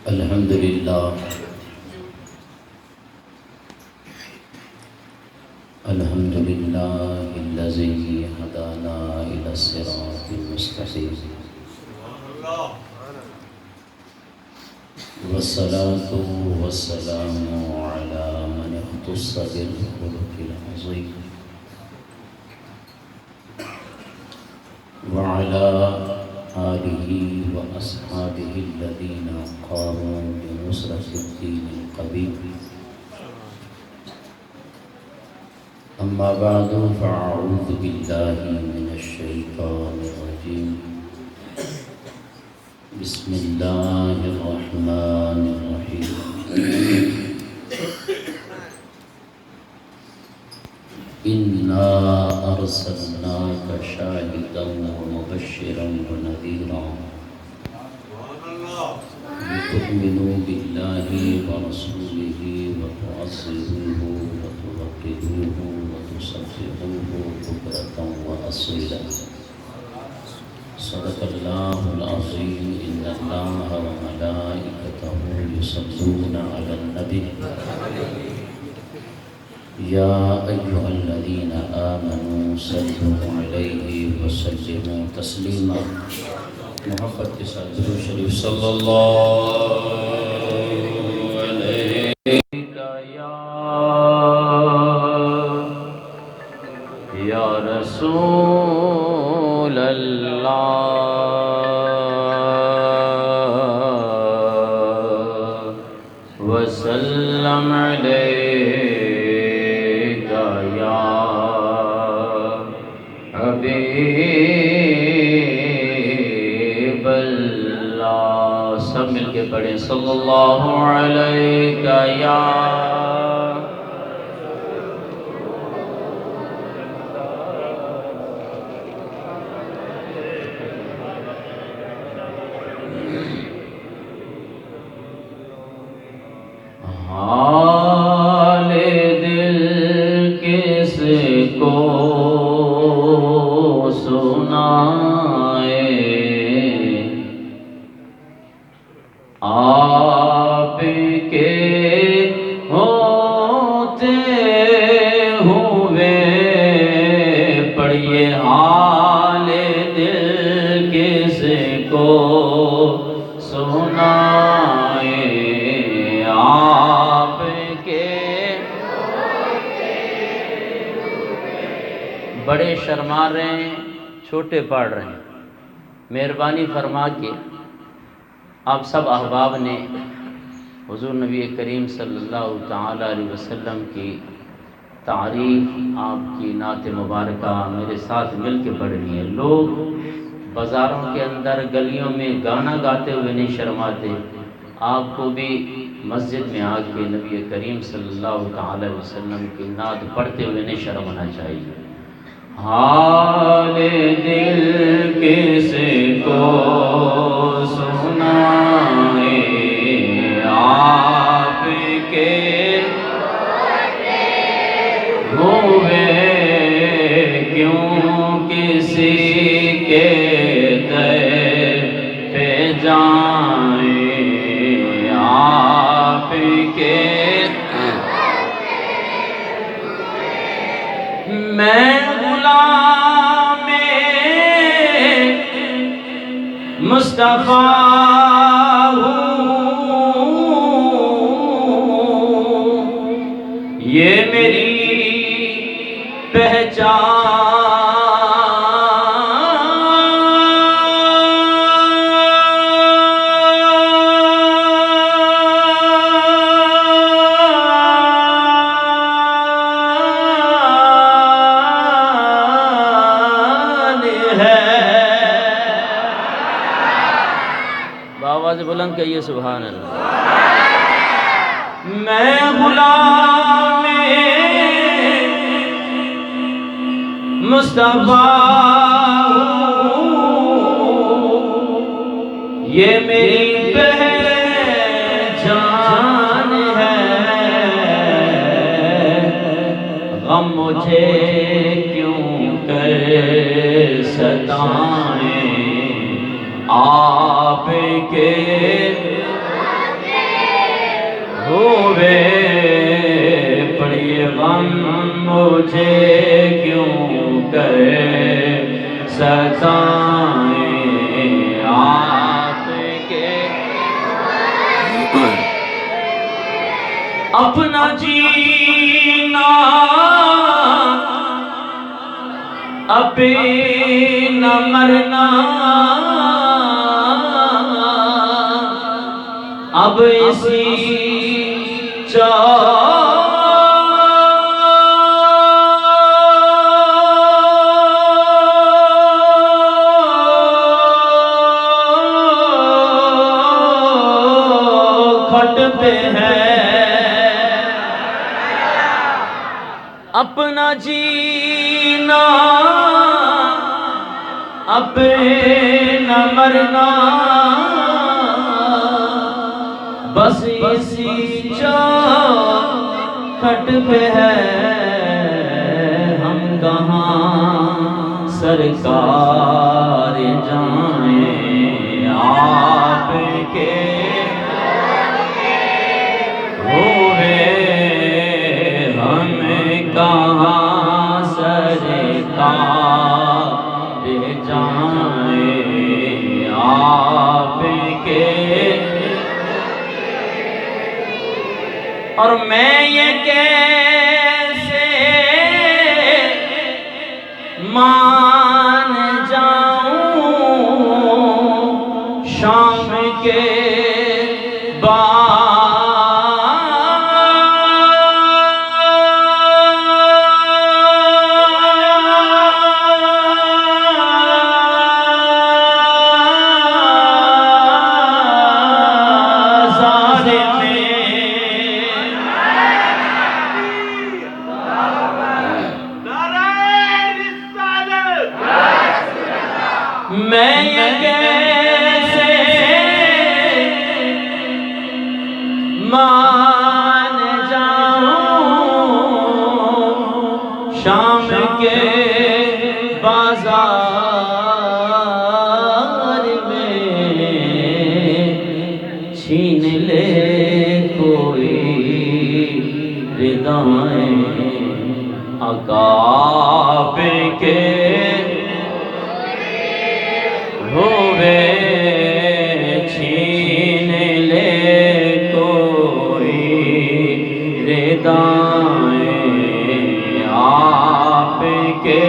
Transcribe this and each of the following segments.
الحمد لله الذي هدانا إلى الصراط المستقيم والصلاة والسلام على من اختص بالخلق العظيم وعلى آله وأصحابه الذين قاموا بنصرة الدين القويم. أما بعد فأعوذ بالله من الشيطان الرجيم. بسم الله الرحمن الرحيم. إنا أرسلناك شاهدا ومبشرا ونذيرا لتؤمنوا بالله ورسوله وتعزروه وتوقروه وتسبحوه بكرة وأصيلا. صدق الله العظيم. إن الله وملائكته يصلون على النبي يا أيها الذين آمنوا صلوا عليه وسلموا تسليما. محبت کے ساتھ درود شریف صلی اللہ علیہ یا رسول اللہ وسلم علیہ یا حبیب اللہ. سب مل کے پڑھیں صلی اللہ علیہ یا حال دل کس کو سنائے آپ کے ہوتے ہوئے. پڑھیے حال دل کس کو سنائے آپ کے. بڑے شرما رہے ہیں، چھوٹے پڑھ رہے ہیں. مہربانی فرما کے آپ سب احباب نے حضور نبی کریم صلی اللہ تعالی علیہ وسلم کی تعریف، آپ کی نعت مبارکہ میرے ساتھ مل کے پڑھنی ہے. لوگ بازاروں کے اندر گلیوں میں گانا گاتے ہوئے نہیں شرماتے. آپ کو بھی مسجد میں آ کے نبی کریم صلی اللہ تعالی علیہ وسلم کی نعت پڑھتے ہوئے نہیں شرمانا چاہیے. حال دل کس کو سنائے آپ کے ہوئے کیوں کسی کے در پہ جائیں آپ کے. میں غلام مصطفیٰ ہوں، یہ میری آواز بلند کہیے سبحان اللہ. میں غلام مصطفیٰ ہوں، یہ میری پہچان ہے. غم مجھے کیوں کر ستائیں آپ کے ہوئے پڑی غم مجھے کیوں کرے ستائیں آپ کے اپنا جینا اپنا مرنا اب اسی چوکھٹ پہ ہے اپنا جینا اپنا مرنا بس اسی چوکھٹ پہ ہے ہم کہاں سرکار جائیں آپ کے ہوئے ہم کہاں سرکار جائیں آپ کے اور میں یہ کیسے مان جاؤں شام کے میں یہ کیسے مان جاؤں شام کے بازار میں چھین لے کوئی ردائیں عقاب کے ہوئے چھین لے کوئی ردائیں آپ کے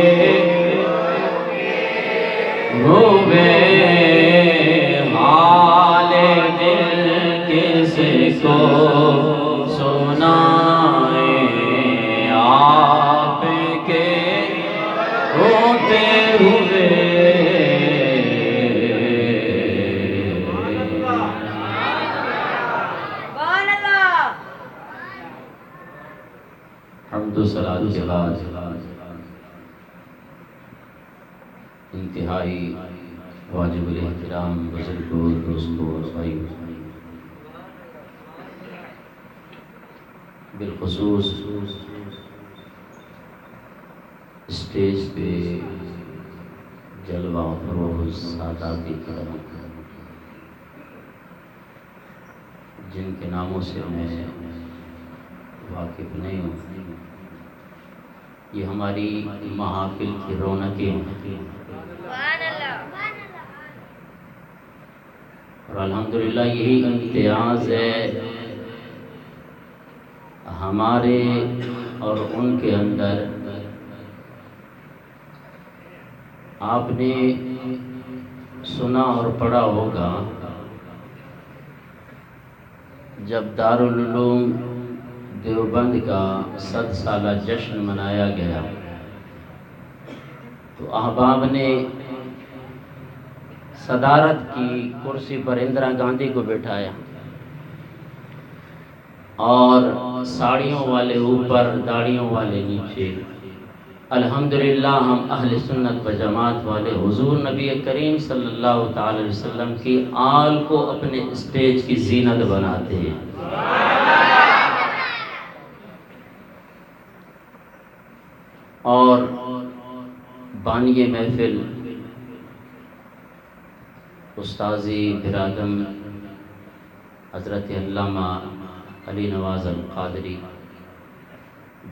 ہوئے حال دل کس کو سنائیں آپ کے ہوتے ہوئے حمد و صلاۃ کے بعد انتہائی واجب الاحترام بزرگوں دوستوں اور بھائیوں بالخصوص اسٹیج پہ جلوہ فروز سادات کرام جن کے ناموں سے میں واقف نہیں ہوں یہ ہماری محافل کی رونقیں ہیں اور الحمدللہ یہی امتیاز ہے ہمارے اور ان کے اندر آپ نے سنا اور پڑھا ہوگا جب دارالعلوم دیوبند کا 100 سالہ جشن منایا گیا تو احباب نے صدارت کی کرسی پر اندرا گاندھی کو بٹھایا اور ساڑیوں والے اوپر داڑیوں والے نیچے الحمدللہ ہم اہل سنت و جماعت والے حضور نبی کریم صلی اللہ تعالی وسلم کی آل کو اپنے اسٹیج کی زینت بناتے ہیں اور بانی محفل استاذی برادم حضرت علامہ علی نواز القادری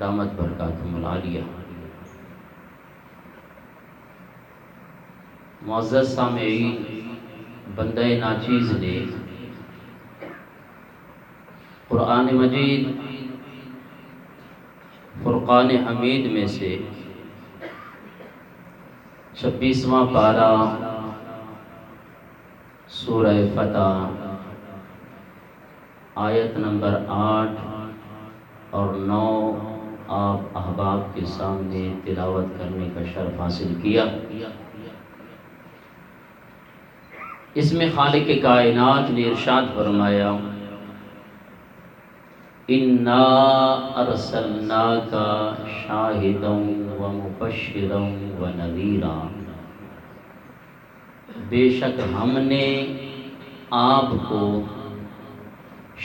دامت برکاتہم العالیہ۔ معزز سامعین، بندہ ناچیز نے قرآن مجید فرقان حمید میں سے 26واں پارہ سورہ فتح آیت نمبر 8 اور 9 آپ احباب کے سامنے تلاوت کرنے کا شرف حاصل کیا۔ اس میں خالق کائنات نے ارشاد فرمایا، اِنَّا أَرْسَلْنَاكَ شَاهِدًا وَمُبَشِّرًا وَنَذِيرًا، بے شک ہم نے آپ کو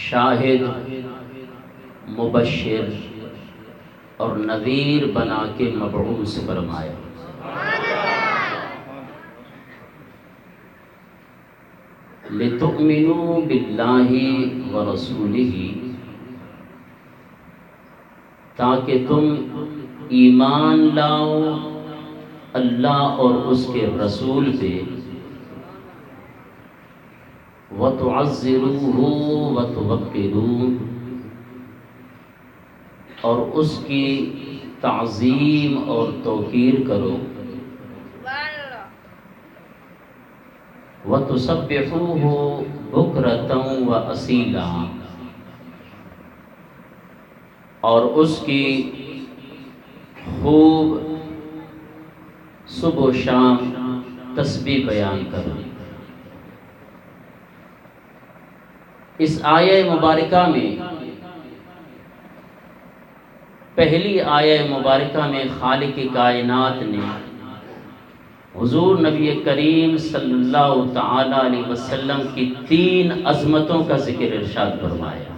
شاہد، مبشر اور نذیر بنا کے مبعوث فرمایا۔ لِتُؤْمِنُوا بِاللَّهِ وَرَسُولِهِ، تاکہ تم ایمان لاؤ اللہ اور اس کے رسول پہ، وَتُعَزِّرُوهُ وَتُوَقِّرُوهُ، اور اس کی تعظیم اور توقیر کرو، وَتُسَبِّحُوهُ بُكْرَةً وَأَصِيلًا، اور اس کی خوب صبح و شام تسبیح بیان کرو۔ اس آیہ مبارکہ میں، پہلی آیہ مبارکہ میں خالق کائنات نے حضور نبی کریم صلی اللہ تعالی علیہ وسلم کی 3 عظمتوں کا ذکر ارشاد فرمایا۔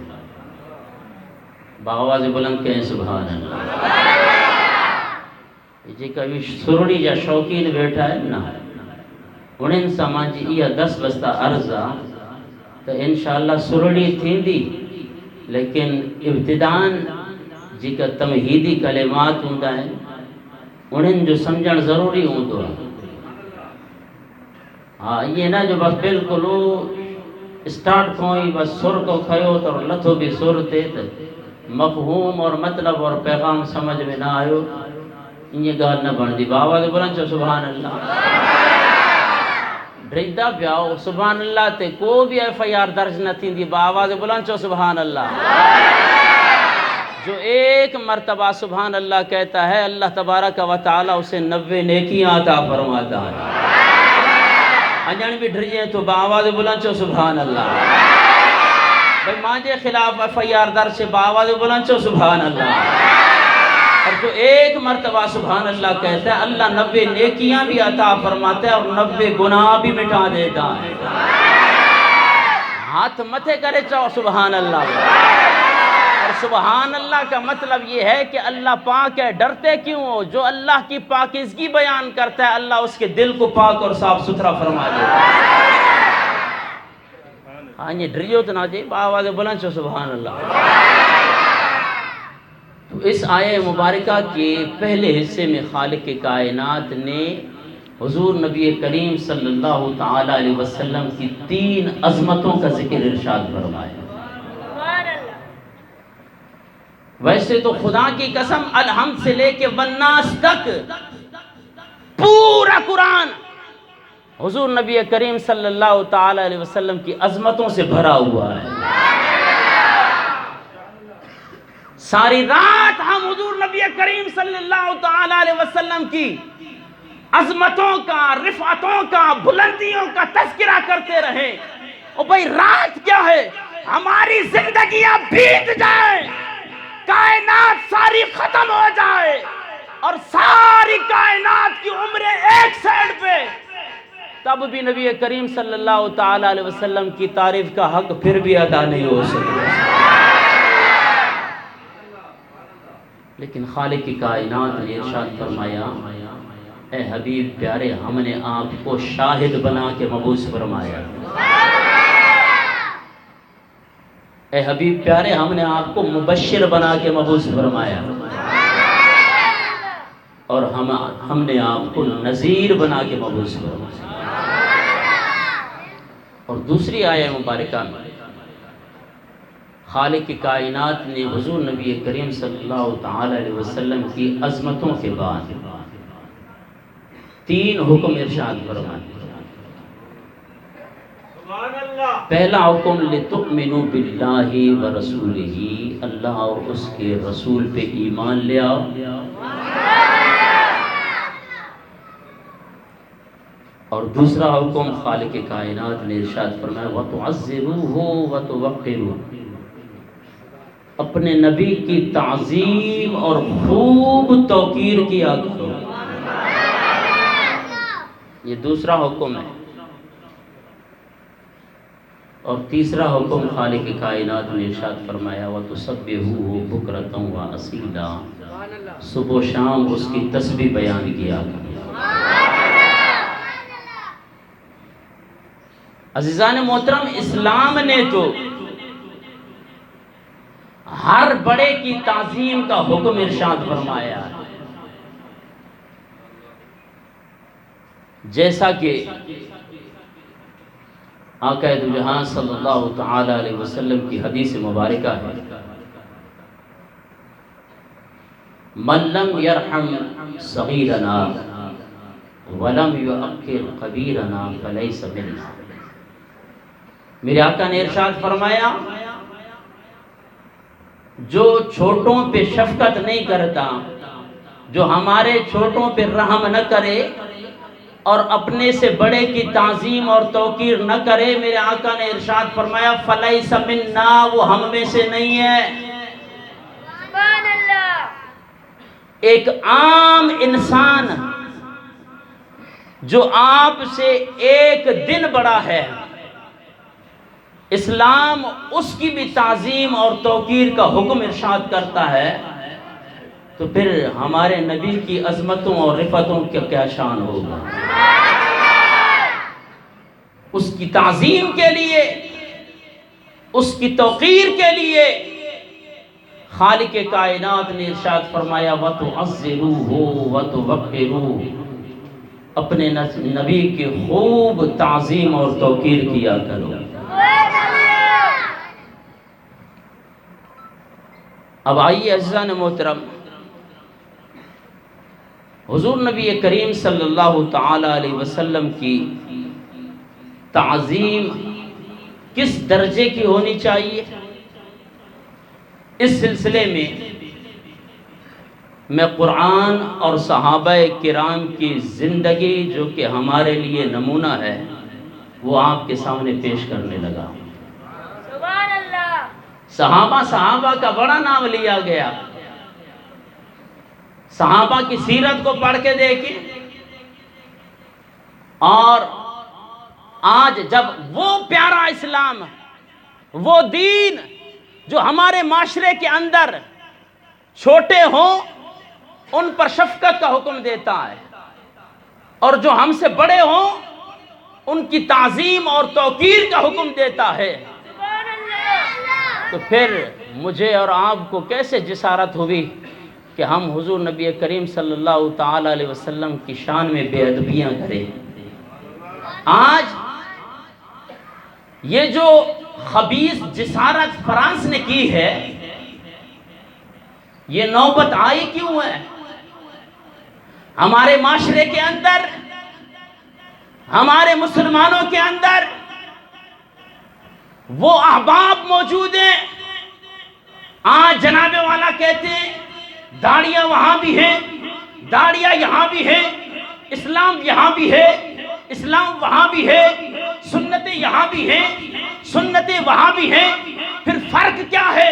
باواز بلند کہیں سبحان اللہ۔ یہ کبھی سرڑی جا شوقین بیٹھا ہے نا، انہیں سمجھ یہ 10 بستہ عرضہ تو انشاءاللہ سرڑی تھیں دی، لیکن ابتدان جی کا تمہیدی کلمات ہوں ہے انہیں جو سمجھن ضروری ہوں تو ہاں یہ نہ جو بس بالکل اسٹارٹ کوئی بس سر کو کھیو تو لتھو بھی سر تے مفہوم اور مطلب اور پیغام سمجھ میں نہ آئے، یہ گال نہ بن دی۔ باواز بلند چو سبحان اللہ۔ ڈریدہ بیاؤ سبحان اللہ تے کو بھی FIR درج نہ تھی دی، باواز بلند چو سبحان اللہ۔ جو ایک مرتبہ سبحان اللہ کہتا ہے اللہ تبارک و تعالی اسے 90 نیکیاں عطا فرماتا ہے۔ انجان بھی ڈریے تو باواز بلند چو سبحان اللہ۔ بھئی مانجے خلاف FIR درج سے باواز بلند چو سبحان اللہ۔ اور جو ایک مرتبہ سبحان اللہ کہتا ہے اللہ 90 نیکیاں بھی عطا فرماتا ہے اور 90 گناہ بھی مٹا دیتا ہے۔ ہاتھ متھے کرے چاہو سبحان اللہ۔ اور سبحان اللہ کا مطلب یہ ہے کہ اللہ پاک ہے، ڈرتے کیوں ہو؟ جو اللہ کی پاکیزگی بیان کرتا ہے اللہ اس کے دل کو پاک اور صاف ستھرا فرما دیتا ہے۔ ہاں یہ ڈریو تو نہ جی باواز بلند چو سبحان اللہ۔ تو اس آیہ مبارکہ کے پہلے حصے میں خالق کائنات نے حضور نبی کریم صلی اللہ تعالی علیہ وسلم کی 3 عظمتوں کا ذکر ارشاد فرمایا۔ ویسے تو خدا کی قسم الحمد سے لے کے والناس تک پورا قرآن حضور نبی کریم صلی اللہ تعالی علیہ وسلم کی عظمتوں سے بھرا ہوا ہے۔ ساری رات ہم حضور نبی کریم صلی اللہ تعالی علیہ وسلم کی عظمتوں کا، رفعتوں کا، بلندیوں کا تذکرہ کرتے رہے۔ اور بھئی رات کیا ہے، ہماری زندگیاں بیت جائیں، کائنات ساری ختم ہو جائے اور ساری کائنات کی عمریں ایک سائڈ پہ، تب بھی نبی کریم صلی اللہ تعالی علیہ وسلم کی تعریف کا حق پھر بھی ادا نہیں ہو سکتا۔ لیکن خالق کی کائنات نے ارشاد فرمایا، اے حبیب پیارے ہم نے آپ کو شاہد بنا کے مبعوث فرمایا۔ اے حبیب پیارے، ہم نے آپ کو مبشر بنا کے مبعوث فرمایا اور ہم نے آپ کو نذیر بنا کے مبعوث فرمایا۔ اور دوسری آیہ مبارکہ میں خالق کائنات نے حضور نبی کریم صلی اللہ تعالی علیہ وسلم کی عظمتوں کے بعد 3 حکم ارشاد فرمائے۔ پہلا حکم لِتُؤْمِنُوا بِاللَّهِ وَرَسُولِهِ، اللہ اور اس کے رسول پہ ایمان لے آؤ۔ اور دوسرا حکم خالق کائنات نے ارشاد فرمایا وَتُعَزِّرُوهُ وَتُوَقِّرُوهُ، اپنے نبی کی تعظیم اور خوب توقیر کیا کرو۔ یہ دوسرا حکم ہے۔ اور تیسرا حکم خالق کائنات نے ارشاد فرمایا وَتُسَبِّحُوهُ بُكْرَةً وَأَصِيلًا، صبح و شام اس کی تسبیح بیان کیا کرو۔ عزیزان محترم، اسلام نے تو ہر بڑے کی تعظیم کا حکم ارشاد فرمایا ہے، جیسا کہ آقا دو جہاں صلی اللہ تعالی علیہ وسلم کی حدیث مبارکہ ہے من لم یرحم صغیرنا ولم یؤقر کبیرنا فلیس منا۔ میرے آقا نے ارشاد فرمایا جو چھوٹوں پہ شفقت نہیں کرتا، جو ہمارے چھوٹوں پہ رحم نہ کرے اور اپنے سے بڑے کی تعظیم اور توقیر نہ کرے، میرے آقا نے ارشاد فرمایا فلیس منا، وہ ہم میں سے نہیں ہے۔ سبحان اللہ۔ ایک عام انسان جو آپ سے ایک دن بڑا ہے، اسلام اس کی بھی تعظیم اور توقیر کا حکم ارشاد کرتا ہے، تو پھر ہمارے نبی کی عظمتوں اور رفتوں کا کیا شان ہوگا۔ اس کی تعظیم کے لیے، اس کی توقیر کے لیے خالق کائنات نے ارشاد فرمایا وَتُعَزِّرُوهُ وَتُوَقِّرُوهُ، اپنے نبی کی خوب تعظیم اور توقیر کیا کرو۔ اب آئیے عزیزان محترم، حضور نبی کریم صلی اللہ تعالی علیہ وسلم کی تعظیم کس درجے کی ہونی چاہیے، اس سلسلے میں میں قرآن اور صحابہ کرام کی زندگی جو کہ ہمارے لیے نمونہ ہے وہ آپ کے سامنے پیش کرنے لگا۔ سبحان اللہ۔ صحابہ کا بڑا نام لیا گیا، صحابہ کی سیرت کو پڑھ کے دیکھیں، اور آج جب وہ پیارا اسلام، وہ دین جو ہمارے معاشرے کے اندر چھوٹے ہوں ان پر شفقت کا حکم دیتا ہے، اور جو ہم سے بڑے ہوں ان کی تعظیم اور توقیر کا حکم دیتا ہے، تو پھر مجھے اور آپ کو کیسے جسارت ہوئی کہ ہم حضور نبی کریم صلی اللہ تعالی علیہ وسلم کی شان میں بے ادبیاں کریں۔ آج یہ جو خبیث جسارت فرانس نے کی ہے، یہ نوبت آئی کیوں ہے؟ ہمارے معاشرے کے اندر، ہمارے مسلمانوں کے اندر وہ احباب موجود ہیں، آج جناب والا کہتے ہیں داڑیاں وہاں بھی ہیں، داڑیاں یہاں بھی ہیں، اسلام یہاں بھی ہے، اسلام وہاں بھی ہے، سنتیں یہاں بھی ہیں، سنتیں وہاں بھی ہیں، پھر فرق کیا ہے؟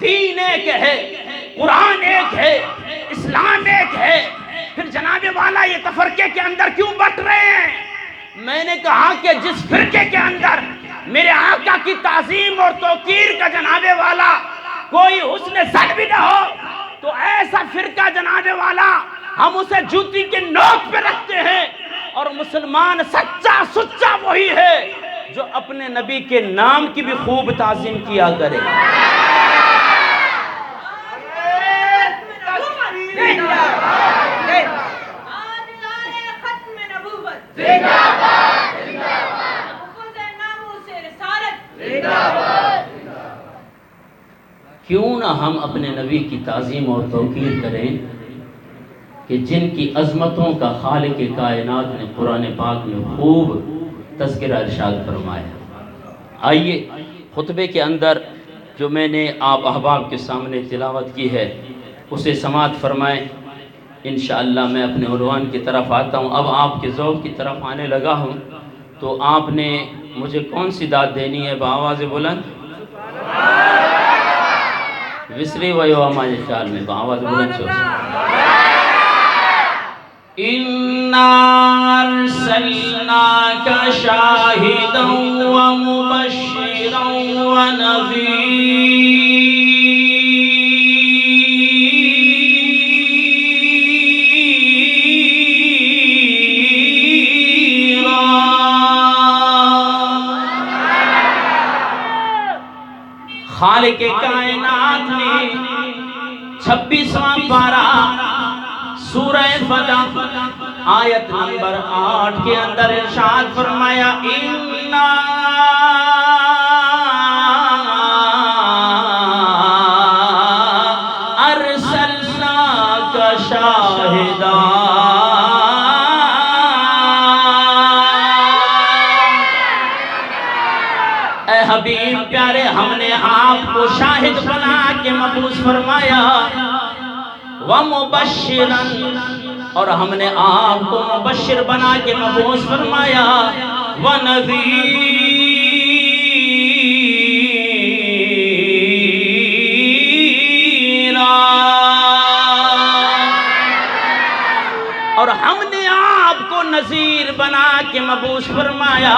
دین ایک ہے، قرآن ایک ہے، اسلام ایک ہے، پھر جناب والا یہ تفرقے کے اندر کیوں بٹ رہے ہیں؟ میں نے کہا کہ جس فرقے کے اندر میرے آقا کی تعظیم اور توقیر کا جناب والا کوئی حسن زن بھی نہ ہو، تو ایسا فرقہ جناب والا ہم اسے جوتی کے نوک پہ رکھتے ہیں، اور مسلمان سچا سچا وہی ہے جو اپنے نبی کے نام کی بھی خوب تعظیم کیا کرے. کیوں نہ ہم اپنے نبی کی تعظیم اور توقیر کریں کہ جن کی عظمتوں کا خالق کائنات نے قرآن پاک میں خوب تذکرہ ارشاد فرمایا. آئیے خطبے کے اندر جو میں نے آپ احباب کے سامنے تلاوت کی ہے اسے سماعت فرمائیں. انشاءاللہ میں اپنے عنوان کی طرف آتا ہوں. اب آپ کے ذوق کی طرف آنے لگا ہوں تو آپ نے مجھے کون سی داد دینی ہے بآواز بلند؟ وسری ویو ہمارے خیال میں بآواز بلند سے اِنَّا أَرْسَلْنَاكَ شَاهِدًا وَمُبَشِّرًا وَنَذِيرًا. خالق کائنات نے 26واں پارہ سورہ فجر آیت نمبر 8 کے اندر ارشاد فرمایا اِنَّا أَرْسَلْنَاكَ شَاهِدًا. اے حبیب پیارے ہم نے آپ کو شاہد بنا کے مبعوث فرمایا وَمُبَشِّرًا اور ہم نے آپ کو مبشر بنا کے مبعوث فرمایا وَنَذِيرًا اور ہم نے آپ کو نذیر بنا کے مبعوث فرمایا.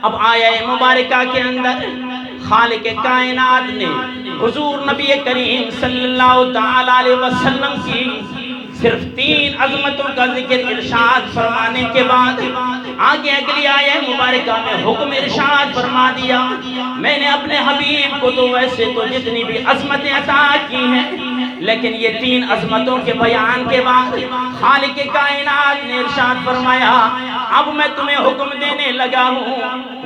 اب آیہ مبارکہ کے اندر خالق کائنات نے حضور نبی کریم صلی اللہ تعالیٰ علیہ وسلم کی صرف 3 عظمتوں کا ذکر ارشاد فرمانے کے بعد آگے اگلی آیہ مبارکہ میں حکم ارشاد فرما دیا میں نے اپنے حبیب کو تو ویسے تو جتنی بھی عظمتیں عطا کی ہیں لیکن یہ 3 عظمتوں کے بیان کے بعد خالق کائنات نے ارشاد فرمایا اب میں تمہیں حکم دینے لگا ہوں.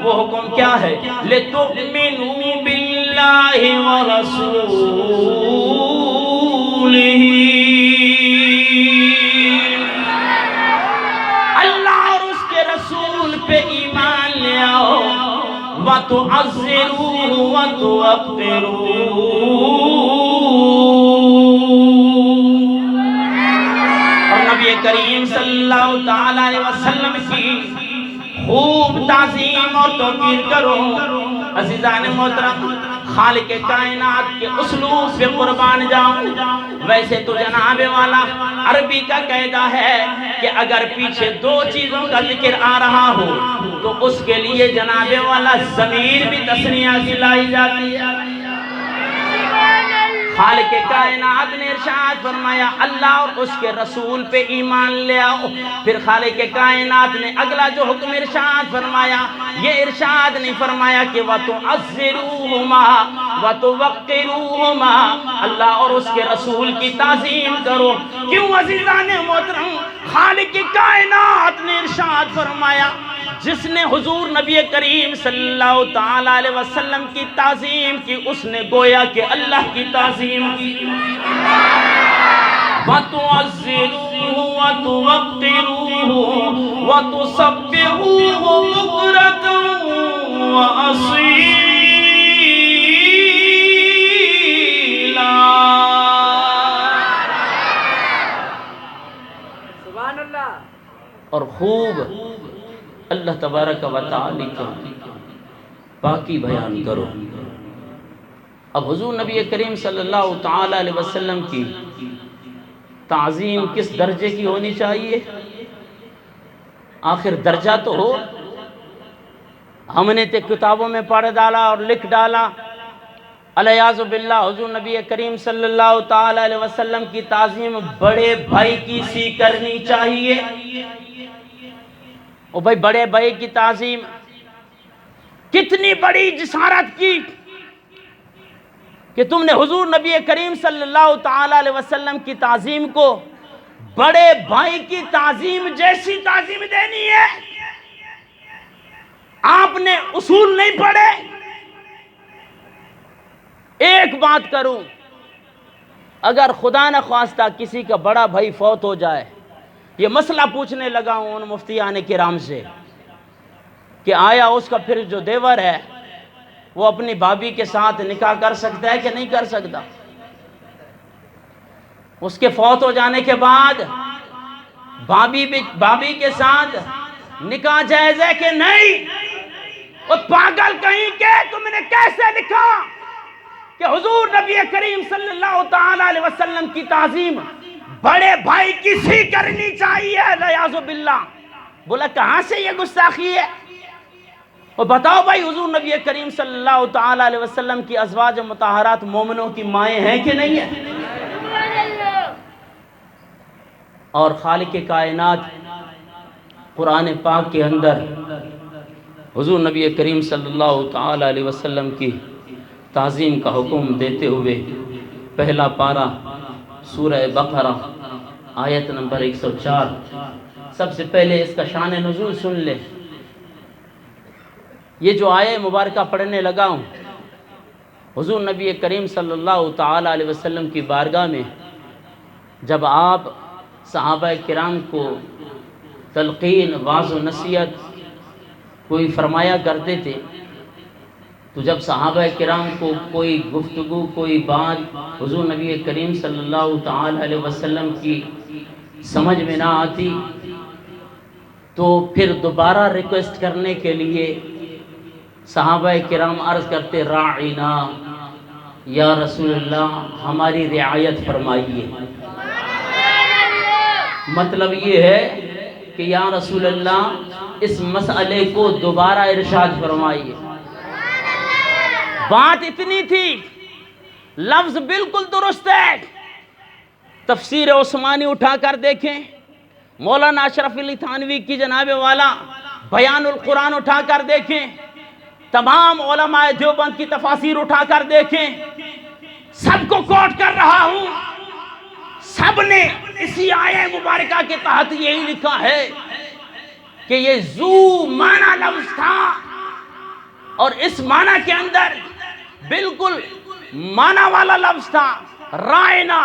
وہ حکم کیا ہے؟ لِتُؤْمِنُوا بِاللَّهِ وَرَسُولِهِ اللہ اور اس کے رسول پہ ایمان لے آؤ وَتُعَزِّرُوهُ وَتُوَقِّرُوهُ اور نبی کریم صلی اللہ تعالیٰ علیہ وسلم کی خوب تعظیم اور توقیر کرو. عزیزان محترم خالق کائنات کے اسلوب پہ قربان جاؤں. ویسے تو جناب والا عربی کا قاعدہ ہے کہ اگر پیچھے 2 چیزوں کا ذکر آ رہا ہو تو اس کے لیے جناب والا ضمیر بھی تثنیہ سے لائی جاتی ہے. خالق کائنات نے ارشاد فرمایا اللہ اور اس کے رسول پہ ایمان لے آؤ. پھر خالق کائنات نے اگلا جو حکم ارشاد فرمایا یہ ارشاد نہیں فرمایا کہ وَتُعَزِّرُوهُمَا وَتُوَقِّرُوهُمَا اللہ اور اس کے رسول کی تعظیم کرو. کیوں عزیزان محترم خالق کائنات نے ارشاد فرمایا جس نے حضور نبی کریم صلی اللہ تعالیٰ علیہ وسلم کی تعظیم کی اس نے گویا کہ اللہ کی تعظیم کی. وَتُعَزِّرُوهُ وَتُوَقِّرُوهُ وَتُسَبِّحُوهُ بُكْرَةً وَأَصِيلًا. سبحان اللہ. اور خوب اللہ تبارک و تعالی کا پاکی بیان کرو. اب حضور نبی کریم صلی اللہ تعالیٰ علیہ وسلم کی تعظیم کس درجے کی ہونی چاہیے؟ آخر درجہ تو ہو. ہم نے تے کتابوں میں پڑھ ڈالا اور لکھ ڈالا الیاذ باللہ حضور نبی کریم صلی اللہ تعالیٰ علیہ وسلم کی تعظیم بڑے بھائی کی سی کرنی چاہیے. او بھائی بڑے بھائی کی تعظیم کتنی بڑی جسارت کی کہ تم نے حضور نبی کریم صلی اللہ تعالی علیہ وسلم کی تعظیم کو بڑے بھائی کی تعظیم جیسی تعظیم دینی ہے. آپ نے اصول نہیں پڑھے. ایک بات کروں، اگر خدا نہ خواستہ کسی کا بڑا بھائی فوت ہو جائے، یہ مسئلہ پوچھنے لگا ہوں ان مفتیان کرام سے کہ آیا اس کا پھر جو دیور ہے وہ اپنی بھابھی کے ساتھ نکاح کر سکتا ہے کہ نہیں کر سکتا؟ اس کے فوت ہو جانے کے بعد بھابھی کے ساتھ نکاح جائز ہے کہ نہیں؟ وہ پاگل کہیں کہ تم نے کیسے لکھا کہ حضور نبی کریم صلی اللہ تعالی علیہ وسلم کی تعظیم بڑے بھائی کسی کرنی چاہیے؟ والعیاذ باللہ. بولا کہاں سے یہ گستاخی ہے؟ اور بتاؤ بھائی، حضور نبی کریم صلی اللہ تعالی علیہ وسلم کی ازواج مطہرات مومنوں کی مائیں ہیں کہ نہیں ہیں؟ اور خالق کائنات قرآن پاک کے اندر حضور نبی کریم صلی اللہ تعالی علیہ وسلم کی تعظیم کا حکم دیتے ہوئے پہلا پارہ سورہ بقرہ آیت نمبر 104. سب سے پہلے اس کا شان نزول سن لے. یہ جو آیت مبارکہ پڑھنے لگا ہوں، حضور نبی کریم صلی اللہ تعالی علیہ وسلم کی بارگاہ میں جب آپ صحابہ کرام کو تلقین، واعظ و نصیحت کوئی فرمایا کرتے تھے، تو جب صحابہ کرام کو کوئی گفتگو، کوئی بات حضور نبی کریم صلی اللہ تعالی علیہ وسلم کی سمجھ میں نہ آتی تو پھر دوبارہ ریکویسٹ کرنے کے لیے صحابہ کرام عرض کرتے، راعینا یا رسول اللہ، ہماری رعایت فرمائیے. مطلب یہ ہے کہ یا رسول اللہ اس مسئلے کو دوبارہ ارشاد فرمائیے. بات اتنی تھی، لفظ بالکل درست ہے. تفسیر عثمانی اٹھا کر دیکھیں، مولانا اشرف علی تھانوی کی جناب والا بیان القرآن اٹھا کر دیکھیں، تمام علماء دیوبند کی تفاسیر اٹھا کر دیکھیں، سب کو کوٹ کر رہا ہوں، سب نے اسی آیت مبارکہ کے تحت یہی لکھا ہے کہ یہ ذو معنی لفظ تھا، اور اس معنی کے اندر بالکل معنی والا لفظ تھا رائنا،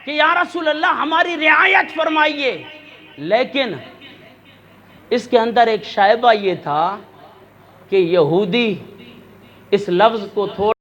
کہ یا رسول اللہ ہماری رعایت فرمائیے. لیکن اس کے اندر ایک شائبہ یہ تھا کہ یہودی اس لفظ کو تھوڑا